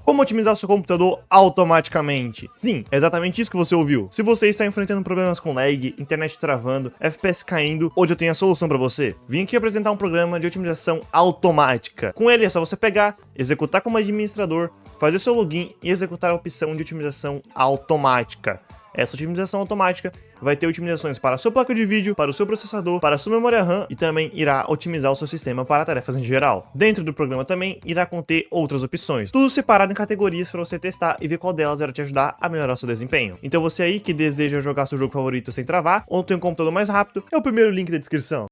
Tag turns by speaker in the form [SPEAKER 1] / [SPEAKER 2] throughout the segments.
[SPEAKER 1] Como otimizar seu computador automaticamente? Sim, é exatamente isso que você ouviu. Se você está enfrentando problemas com lag, internet travando, FPS caindo, hoje eu tenho a solução para você. Vim aqui apresentar um programa de otimização automática. Com ele é só você pegar, executar como administrador, fazer seu login e executar a opção de otimização automática. Essa otimização automática vai ter otimizações para a sua placa de vídeo, para o seu processador, para a sua memória RAM e também irá otimizar o seu sistema para tarefas em geral. Dentro do programa também irá conter outras opções, tudo separado em categorias para você testar e ver qual delas irá te ajudar a melhorar o seu desempenho. Então você aí que deseja jogar seu jogo favorito sem travar ou tem um computador mais rápido, é o primeiro link da descrição.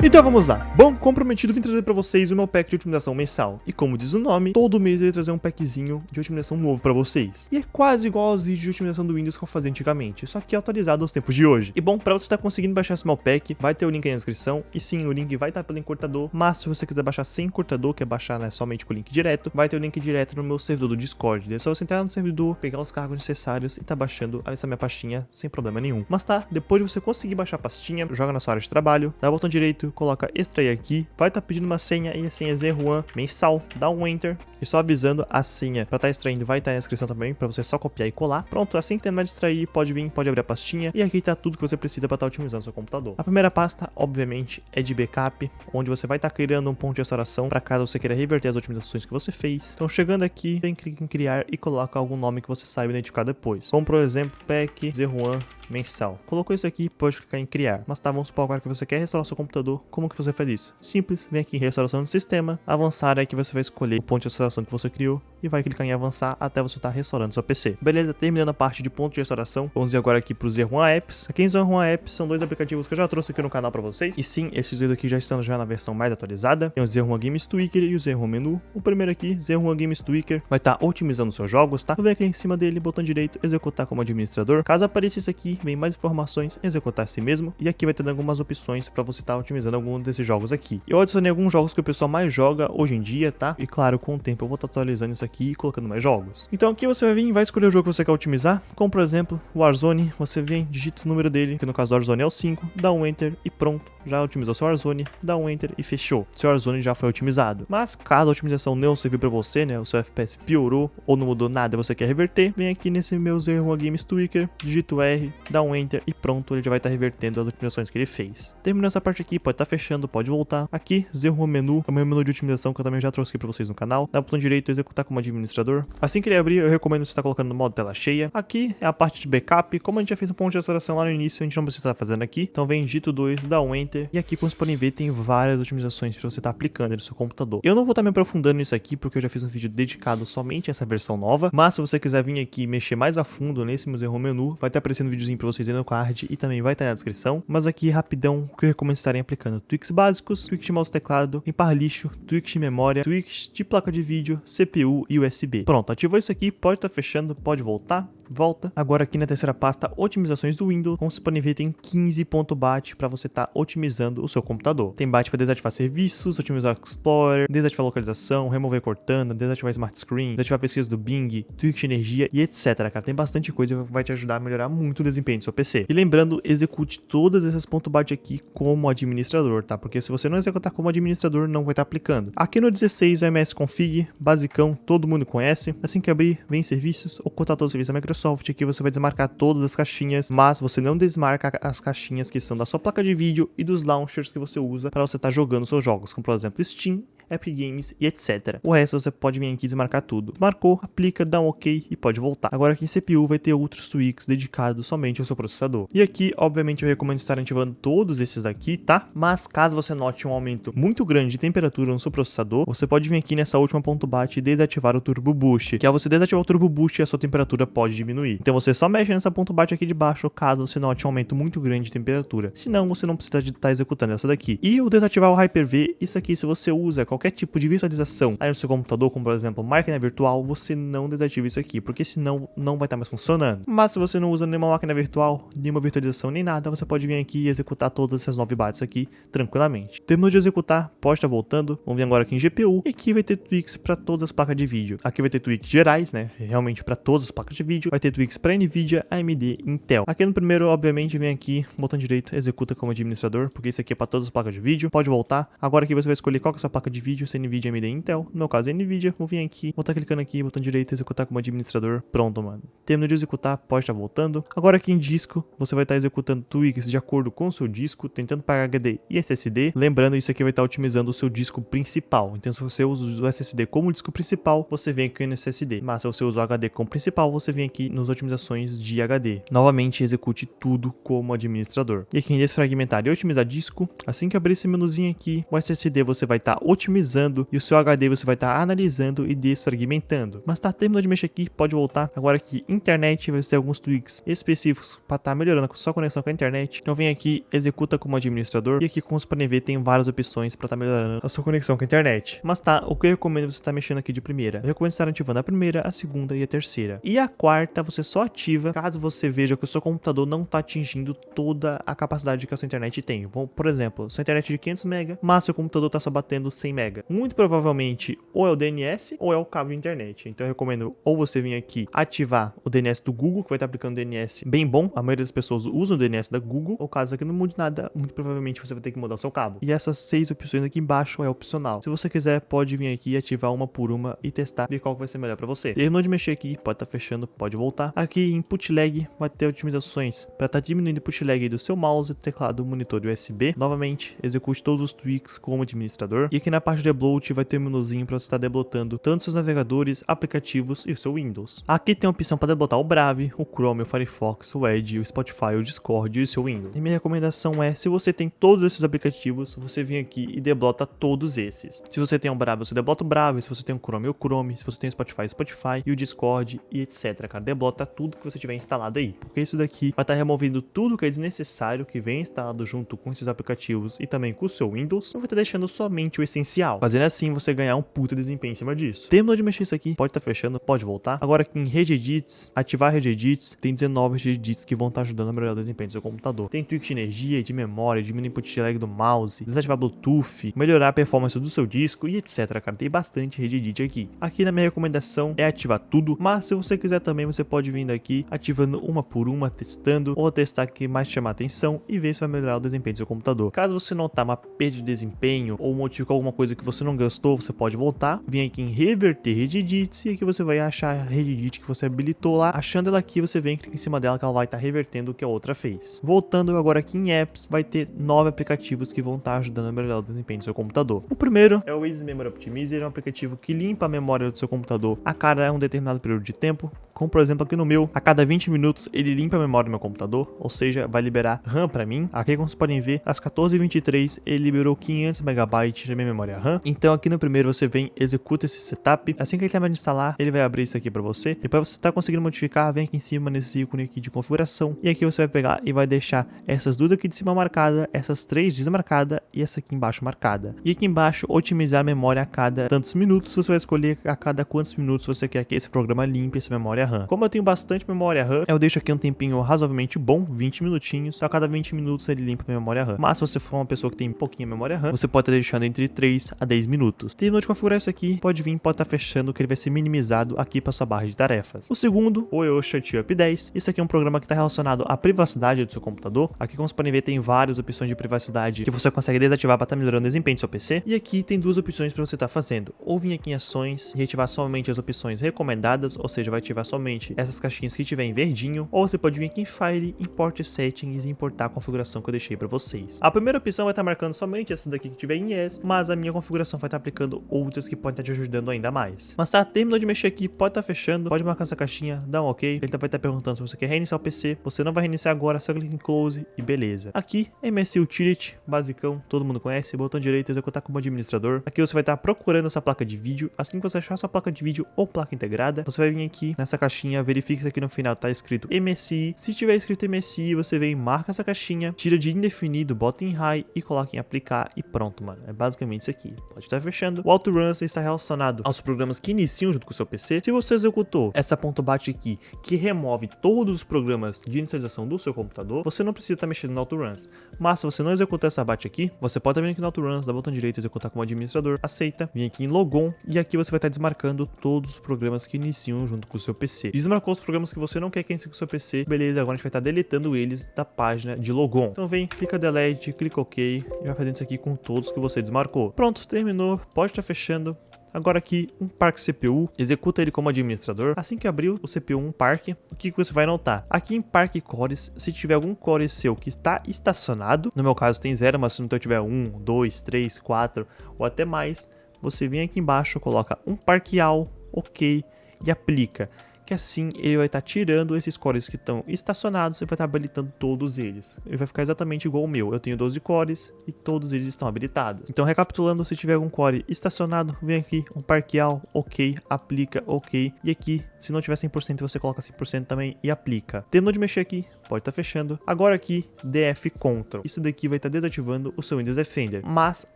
[SPEAKER 1] Então vamos lá. Bom, comprometido, vim trazer pra vocês o meu pack de otimização mensal. E como diz o nome, todo mês eu ia trazer um packzinho de otimização novo pra vocês. E é quase igual aos vídeos de otimização do Windows que eu fazia antigamente, só que atualizado aos tempos de hoje. E bom, pra você estar conseguindo baixar esse meu pack, vai ter o link aí na descrição. E sim, o link vai estar pelo encurtador, mas se você quiser baixar sem encurtador, que é baixar somente com o link direto, vai ter o link direto no meu servidor do Discord. É só você entrar no servidor, pegar os cargos necessários e tá baixando essa minha pastinha sem problema nenhum. Mas tá, depois de você conseguir baixar a pastinha, joga na sua área de trabalho, dá o botão direito, coloca extrair aqui, vai estar pedindo uma senha e a senha é Zerjuan mensal, dá um enter e só avisando a senha para estar extraindo vai estar na descrição também para você só copiar e colar. Pronto, assim que terminar de extrair, pode vir, pode abrir a pastinha e aqui tá tudo que você precisa para estar otimizando seu computador. A primeira pasta, obviamente, é de backup, onde você vai estar criando um ponto de restauração para caso você queira reverter as otimizações que você fez. Então chegando aqui, tem clique em criar e coloca algum nome que você saiba identificar depois. Como por exemplo, pack Zerjuan mensal. Colocou isso aqui, pode clicar em criar. Mas tá, vamos supor agora que você quer restaurar seu computador. Como que você faz isso? Simples, vem aqui em restauração do sistema, avançar, é que você vai escolher o ponto de restauração que você criou e vai clicar em avançar até você estar restaurando seu PC. Beleza, terminando a parte de ponto de restauração, vamos ir agora aqui para os Zerjuan Apps. Aqui em Zerjuan Apps são dois aplicativos que eu já trouxe aqui no canal para vocês. E sim, esses dois aqui já estão na versão mais atualizada. Tem o Zerjuan Games Tweaker e o Zerjuan Menu. O primeiro aqui, Zerjuan Games Tweaker, vai estar otimizando seus jogos, tá? Vem aqui em cima dele, botão direito, executar como administrador. Caso apareça isso aqui, vem mais informações, executar si mesmo. E aqui vai ter algumas opções para você estar otimizando algum desses jogos aqui. Eu adicionei alguns jogos que o pessoal mais joga hoje em dia, tá? E claro, com o tempo eu vou estar atualizando isso aqui e colocando mais jogos. Então aqui você vai vir e vai escolher o jogo que você quer otimizar, como por exemplo o Warzone. Você vem, digita o número dele, que no caso do Warzone é o 5, dá um enter e pronto, já otimizou seu Warzone, dá um enter e fechou. Seu Warzone já foi otimizado. Mas caso a otimização não servir para você, né, o seu FPS piorou ou não mudou nada, você quer reverter, vem aqui nesse meu Zerjuan Games Tweaker, digita o R, dá um enter e pronto, ele já vai estar revertendo as otimizações que ele fez. Terminando essa parte aqui, pode estar fechando, pode voltar. Aqui, Zerjuan Menu, é o meu menu de otimização que eu também já trouxe aqui para vocês no canal. Dá o botão direito, executar como administrador. Assim que ele abrir, eu recomendo você estar colocando no modo tela cheia. Aqui é a parte de backup. Como a gente já fez um ponto de restauração lá no início, a gente não precisa estar fazendo aqui. Então vem, digita o 2, dá um enter. E aqui, como vocês podem ver, tem várias otimizações para você estar aplicando no seu computador. Eu não vou estar me aprofundando nisso aqui, porque eu já fiz um vídeo dedicado somente a essa versão nova. Mas se você quiser vir aqui e mexer mais a fundo nesse meu Zerjuan Menu, vai estar aparecendo um videozinho para vocês aí no card e também vai estar na descrição. Mas aqui, rapidão, o que eu recomendo estarem aplicando tweaks básicos, tweaks de mouse teclado, limpar lixo, tweaks de memória, tweaks de placa de vídeo, CPU e USB. Pronto, ativou isso aqui, pode estar fechando, pode voltar. Volta. Agora aqui na terceira pasta, otimizações do Windows. Como vocês podem ver, tem 15 ponto BAT para você estar otimizando o seu computador. Tem BAT para desativar serviços, otimizar o Explorer, desativar localização, remover Cortana, desativar Smart Screen, desativar pesquisa do Bing, tweak de energia e etc, cara. Tem bastante coisa que vai te ajudar a melhorar muito o desempenho do seu PC. E lembrando, execute todas essas ponto BAT aqui como administrador, tá? Porque se você não executar como administrador, não vai estar aplicando. Aqui no 16, o MS Config, basicão, todo mundo conhece. Assim que abrir, vem serviços, ou cortar todos os serviços da Microsoft. Aqui você vai desmarcar todas as caixinhas, mas você não desmarca as caixinhas que são da sua placa de vídeo e dos launchers que você usa para você estar jogando seus jogos, como por exemplo Steam, Epic Games e etc. O resto você pode vir aqui e desmarcar tudo. Marcou, aplica, dá um ok e pode voltar. Agora aqui em CPU vai ter outros tweaks dedicados somente ao seu processador. E aqui, obviamente, eu recomendo estar ativando todos esses daqui, tá? Mas caso você note um aumento muito grande de temperatura no seu processador, você pode vir aqui nessa última ponto BAT e desativar o Turbo Boost, que ao você desativar o Turbo Boost, a sua temperatura pode diminuir. Então você só mexe nessa ponto BAT aqui de baixo caso você note um aumento muito grande de temperatura. Senão, você não precisa estar executando essa daqui. E o desativar o Hyper-V, isso aqui se você usa qualquer tipo de visualização aí no seu computador, como por exemplo máquina virtual, você não desativa isso aqui, porque senão não vai estar mais funcionando. Mas se você não usa nenhuma máquina virtual, nenhuma virtualização nem nada, você pode vir aqui e executar todas essas 9 bytes aqui tranquilamente. Terminou de executar, pode estar voltando. Vamos vir agora aqui em GPU e aqui vai ter tweaks para todas as placas de vídeo. Aqui vai ter tweaks gerais, né, realmente para todas as placas de vídeo. vai ter tweaks para NVIDIA, AMD e Intel. Aqui no primeiro, obviamente, vem aqui, botão direito, executa como administrador, porque isso aqui é para todas as placas de vídeo. Pode voltar. Agora aqui você vai escolher qual que é a sua placa de vídeo, se é NVIDIA, AMD e Intel. No meu caso é NVIDIA. Vou vir aqui, vou estar clicando aqui, botão direito, executar como administrador. Pronto, mano. Terminou de executar, pode estar voltando. Agora aqui em disco, você vai estar executando tweaks de acordo com o seu disco, tentando pagar HD e SSD. Lembrando, isso aqui vai estar otimizando o seu disco principal. Então, se você usa o SSD como disco principal, você vem aqui no SSD. Mas se você usa o HD como principal, você vem aqui nas otimizações de HD. Novamente, execute tudo como administrador. E aqui em desfragmentar e otimizar disco, assim que abrir esse menuzinho aqui, o SSD você vai estar otimizando e o seu HD você vai estar analisando e desfragmentando. Mas tá, terminou de mexer aqui, pode voltar. Agora aqui, internet, vai ter alguns tweaks específicos para estar melhorando a sua conexão com a internet. Então vem aqui, executa como administrador. E aqui, como você pode ver, tem várias opções para estar melhorando a sua conexão com a internet. Mas tá, o que eu recomendo você estar mexendo aqui de primeira? Eu recomendo estar ativando a primeira, a segunda e a terceira. E a quarta você só ativa caso você veja que o seu computador não está atingindo toda a capacidade que a sua internet tem. Bom, por exemplo, sua internet é de 500 MB, mas seu computador está só batendo 100 MB. Muito provavelmente ou é o DNS ou é o cabo de internet. Então eu recomendo ou você vir aqui ativar o DNS do Google, que vai estar aplicando DNS bem bom. A maioria das pessoas usa o DNS da Google. Ou caso aqui não mude nada, muito provavelmente você vai ter que mudar o seu cabo. E essas 6 opções aqui embaixo é opcional. Se você quiser, pode vir aqui e ativar uma por uma e testar, ver qual vai ser melhor para você. Terminou de mexer aqui, pode estar fechando, pode voltar. Aqui em input lag vai ter otimizações para estar diminuindo o input lag do seu mouse, teclado, monitor e USB. Novamente, execute todos os tweaks como administrador. E aqui na parte de debloat vai ter um menuzinho para você estar deblotando tanto seus navegadores, aplicativos e o seu Windows. Aqui tem a opção para deblotar o Brave, o Chrome, o Firefox, o Edge, o Spotify, o Discord e o seu Windows. E minha recomendação é, se você tem todos esses aplicativos, você vem aqui e deblota todos esses. Se você tem um Brave, você deblota o Brave. Se você tem um Chrome, o Chrome. Se você tem o Spotify e o Discord e etc, cara. Deblota tudo que você tiver instalado aí. Porque isso daqui vai estar removendo tudo que é desnecessário que vem instalado junto com esses aplicativos e também com o seu Windows. Não vai estar deixando somente o essencial. Fazendo assim, você ganhar um puta desempenho em cima disso. Terminou de mexer isso aqui, pode estar fechando, pode voltar. Agora aqui em Rede Edits, ativar Rede Edits, tem 19 Rede Edits que vão estar ajudando a melhorar o desempenho do seu computador. Tem tweak de energia, de memória, diminuir input lag do mouse, desativar Bluetooth, melhorar a performance do seu disco e etc, cara. Tem bastante Rede Edit aqui. Aqui na minha recomendação é ativar tudo, mas se você quiser também, você pode vir daqui ativando uma por uma, testando, ou testar que mais te chamar a atenção e ver se vai melhorar o desempenho do seu computador. Caso você notar uma perda de desempenho ou modificar alguma coisa que você não gostou, você pode voltar, vir aqui em reverter Rede Edits e aqui você vai achar a Rede Edit que você habilitou lá. Achando ela aqui, você vem, clica em cima dela que ela vai estar revertendo o que a outra fez. Voltando agora aqui em Apps, vai ter 9 aplicativos que vão estar ajudando a melhorar o desempenho do seu computador. O primeiro é o Easy Memory Optimizer, é um aplicativo que limpa a memória do seu computador a cada um determinado período de tempo. Como por exemplo aqui no meu, a cada 20 minutos ele limpa a memória do meu computador, ou seja, vai liberar RAM para mim. Aqui, como vocês podem ver, às 14h23 ele liberou 500 MB de minha memória RAM. Então aqui no primeiro você vem, executa esse setup. Assim que ele terminar de instalar, ele vai abrir isso aqui para você. Depois você tá conseguindo modificar, vem aqui em cima nesse ícone aqui de configuração. E aqui você vai pegar e vai deixar essas duas aqui de cima marcada, essas 3 desmarcada e essa aqui embaixo marcada. E aqui embaixo, otimizar a memória a cada tantos minutos. Você vai escolher a cada quantos minutos você quer que esse programa limpe essa memória RAM. Como eu tenho bastante memória RAM, eu deixo aqui um tempinho razoavelmente bom, 20 minutinhos. A cada 20 minutos ele limpa a memória RAM. Mas se você for uma pessoa que tem pouquinha memória RAM, você pode estar deixando entre 3 a 10 minutos. Terminou de configurar isso aqui, pode vir, pode estar fechando, que ele vai ser minimizado aqui para sua barra de tarefas. O segundo, o EOSHA TUP 10. Isso aqui é um programa que está relacionado à privacidade do seu computador. Aqui, como vocês podem ver, tem várias opções de privacidade que você consegue desativar para estar melhorando o desempenho do seu PC. E aqui tem duas opções para você estar fazendo. Ou vir aqui em ações e ativar somente as opções recomendadas, ou seja, vai ativar somente essas caixinhas que tiver em verdinho. Ou você pode vir aqui em File, Import Settings e importar a configuração que eu deixei para vocês. A primeira opção vai estar marcando somente essas daqui que tiver em Yes, mas a minha configuração vai estar aplicando outras que podem estar te ajudando ainda mais. Mas tá, terminou de mexer aqui, pode estar fechando, pode marcar essa caixinha, dá um ok. Ele vai estar perguntando se você quer reiniciar o PC. Você não vai reiniciar agora, só clica em Close e beleza. Aqui, MSI Utility, basicão, todo mundo conhece, botão direito, executar como administrador. Aqui você vai estar procurando essa placa de vídeo. Assim que você achar sua placa de vídeo ou placa integrada, você vai vir aqui nessa caixinha, verifique se aqui no final tá escrito MSI. Se tiver escrito MSI, você vem, marca essa caixinha, tira de indefinido, bota em high e coloca em aplicar e pronto, mano. É basicamente isso aqui. Pode estar fechando. O Autorun está relacionado aos programas que iniciam junto com o seu PC. Se você executou essa ponto bate aqui, que remove todos os programas de inicialização do seu computador, você não precisa estar mexendo no Autoruns. Mas se você não executar essa bate aqui, você pode vir aqui no Autoruns, dá botão direito, executar como administrador, aceita, vem aqui em Logon e aqui você vai estar desmarcando todos os programas que iniciam junto com o seu PC. Desmarcou os programas que você não quer que entre com o seu PC. Beleza, agora a gente vai estar deletando eles da página de logon. Então vem, clica delete, clica ok e vai fazendo isso aqui com todos que você desmarcou. Pronto, terminou, pode estar fechando. Agora aqui, um parque CPU, executa ele como administrador. Assim que abriu o CPU um parque, o que você vai notar? Aqui em parque cores, se tiver algum core seu que está estacionado, no meu caso tem 0, mas se no teu tiver 1, 2, 3, 4 ou até mais, você vem aqui embaixo, coloca um parque all, ok, e aplica. Que assim ele vai estar tirando esses cores que estão estacionados e vai estar habilitando todos eles. Ele vai ficar exatamente igual o meu. Eu tenho 12 cores e todos eles estão habilitados. Então, recapitulando, se tiver algum core estacionado, vem aqui, um parque all, ok, aplica, ok. E aqui, se não tiver 100%, você coloca 100% também e aplica. Terminou de mexer aqui, pode estar fechando. Agora aqui, DF Control. Isso daqui vai estar desativando o seu Windows Defender. Mas,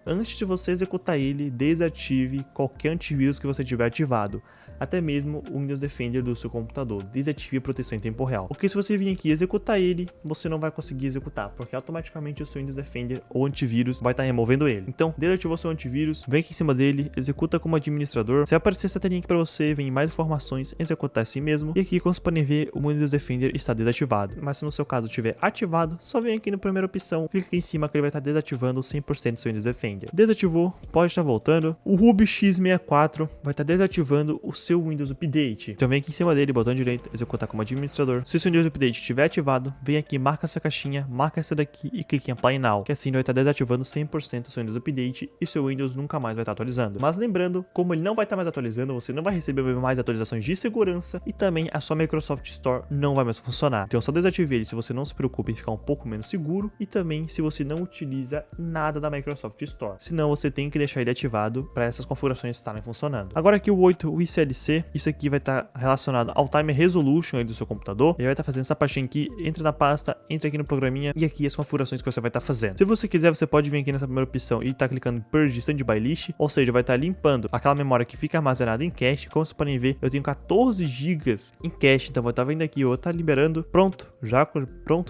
[SPEAKER 1] antes de você executar ele, desative qualquer antivírus que você tiver ativado. Até mesmo o Windows Defender do seu computador. Desative a proteção em tempo real. Porque se você vir aqui e executar ele, você não vai conseguir executar, porque automaticamente o seu Windows Defender ou antivírus vai estar removendo ele. Então, desativou seu antivírus, vem aqui em cima dele, executa como administrador. Se aparecer essa telinha aqui para você, vem mais informações, executar assim mesmo. E aqui, como vocês podem ver, o Windows Defender está desativado. Mas se no seu caso estiver ativado, só vem aqui na primeira opção, clica aqui em cima que ele vai estar desativando 100% do seu Windows Defender. Desativou, pode estar voltando. O Ruby X64 vai estar desativando o seu Windows Update. Então vem aqui em cima dele, botão direito, executar como administrador. Se o seu Windows Update estiver ativado, vem aqui, marca essa caixinha, marca essa daqui e clique em Apply Now, que assim ele vai estar desativando 100% do seu Windows Update e seu Windows nunca mais vai estar atualizando. Mas lembrando, como ele não vai estar mais atualizando, você não vai receber mais atualizações de segurança e também a sua Microsoft Store não vai mais funcionar. Então só desative ele se você não se preocupa em ficar um pouco menos seguro e também se você não utiliza nada da Microsoft Store. Senão você tem que deixar ele ativado para essas configurações estarem funcionando. Agora aqui o 8, o ICLC, isso aqui vai estar relacionado ao Time Resolution aí do seu computador. Ele vai estar fazendo essa pastinha aqui, entra na pasta, entra aqui no programinha e aqui as configurações que você vai estar fazendo. Se você quiser, você pode vir aqui nessa primeira opção e estar clicando em Purge Standby List, ou seja, vai estar limpando aquela memória que fica armazenada em cache. Como vocês podem ver, eu tenho 14 GB em cache, então vou estar vendo aqui, eu vou estar liberando, pronto,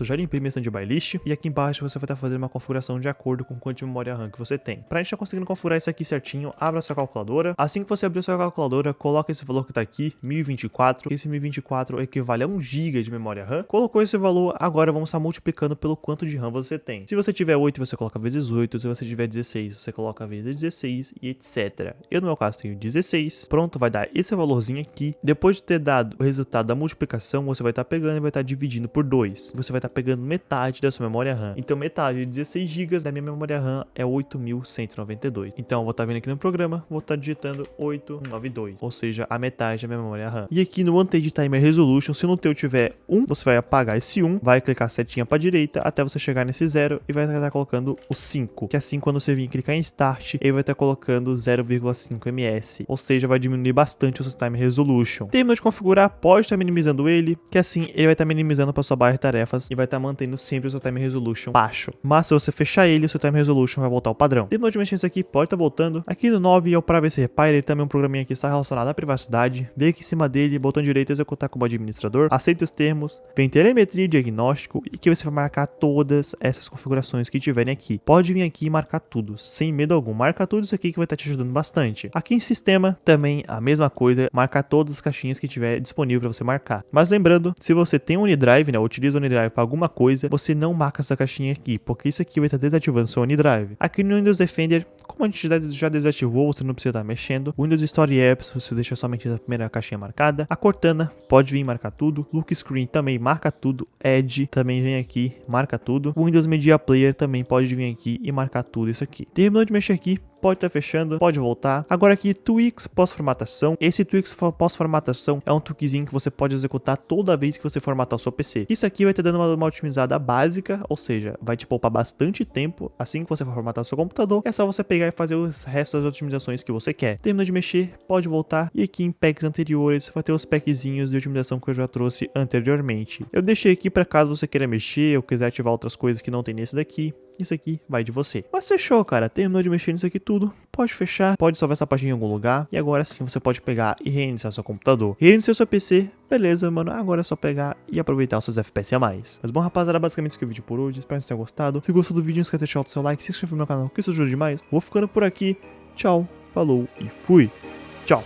[SPEAKER 1] já limpei minha Standby List e aqui embaixo você vai estar fazendo uma configuração de acordo com quanto de memória RAM que você tem. Para a gente estar conseguindo configurar isso aqui certinho, abra a sua calculadora. Assim que você abrir a sua calculadora, coloca esse valor que está aqui, 1024, esse 1024 equivale a 1 GB de memória RAM. Colocou esse valor, agora vamos estar multiplicando pelo quanto de RAM você tem. Se você tiver 8, você coloca vezes 8, se você tiver 16, você coloca vezes 16 e etc. Eu no meu caso tenho 16, pronto, vai dar esse valorzinho aqui. Depois de ter dado o resultado da multiplicação, você vai estar pegando e vai estar dividindo por 2. Você vai estar pegando metade da sua memória RAM. Então metade de 16 GB da minha memória RAM é 8.192. Então eu vou estar vindo aqui no programa, vou estar digitando 892, ou seja, a metade da minha memória RAM. E aqui no Untamed Timer Resolution, se no teu tiver 1, você vai apagar esse 1, vai clicar setinha para direita até você chegar nesse 0 e vai estar colocando o 5, que assim quando você vir clicar em Start, ele vai estar colocando 0,5 ms, ou seja, vai diminuir bastante o seu Timer Resolution. Terminou de configurar, pode estar minimizando ele, que assim ele vai estar minimizando para sua barra de tarefas e vai estar mantendo sempre o seu Timer Resolution baixo. Mas se você fechar ele, o seu Timer Resolution vai voltar ao padrão. Terminou de mexer isso aqui, pode estar voltando. Aqui no 9 é o Privacy Repair, ele também é um programinha que está relacionado à privacidade. Vem aqui em cima dele, botão direito, executar como administrador, aceita os termos, vem telemetria e diagnóstico e que você vai marcar todas essas configurações que tiverem aqui. Pode vir aqui e marcar tudo, sem medo algum. Marca tudo isso aqui que vai estar te ajudando bastante. Aqui em sistema, também a mesma coisa, marcar todas as caixinhas que tiver disponível para você marcar. Mas lembrando, se você tem um OneDrive, né, utiliza o OneDrive para alguma coisa, você não marca essa caixinha aqui, porque isso aqui vai estar desativando seu OneDrive. Aqui no Windows Defender, como a gente já desativou, você não precisa estar mexendo. Windows Story Apps, você deixa somente a primeira caixinha marcada. A Cortana pode vir marcar tudo. Look Screen também marca tudo. Edge também vem aqui, marca tudo. O Windows Media Player também pode vir aqui e marcar tudo isso aqui. Terminou de mexer aqui, pode estar fechando, pode voltar. Agora aqui, Tweaks pós-formatação. Esse Tweaks pós-formatação é um tweakzinho que você pode executar toda vez que você formatar o seu PC. Isso aqui vai te dando uma otimizada básica, ou seja, vai te poupar bastante tempo assim que você for formatar o seu computador. É só você pegar e fazer os restos das otimizações que você quer. Terminou de mexer, pode voltar. E aqui em packs anteriores, vai ter os packzinhos de otimização que eu já trouxe anteriormente. Eu deixei aqui para caso você queira mexer ou quiser ativar outras coisas que não tem nesse daqui. Isso aqui vai de você. Mas fechou, cara. Terminou de mexer nisso aqui tudo. Pode fechar. Pode salvar essa página em algum lugar. E agora sim você pode pegar e reiniciar seu computador. Reiniciar seu PC. Beleza, mano. Agora é só pegar e aproveitar os seus FPS a mais. Mas bom, rapaziada, basicamente isso que é o vídeo por hoje. Espero que vocês tenham gostado. Se gostou do vídeo, não esqueça de deixar o seu like. Se inscreve no meu canal, que isso ajuda demais. Vou ficando por aqui. Tchau. Falou e fui. Tchau.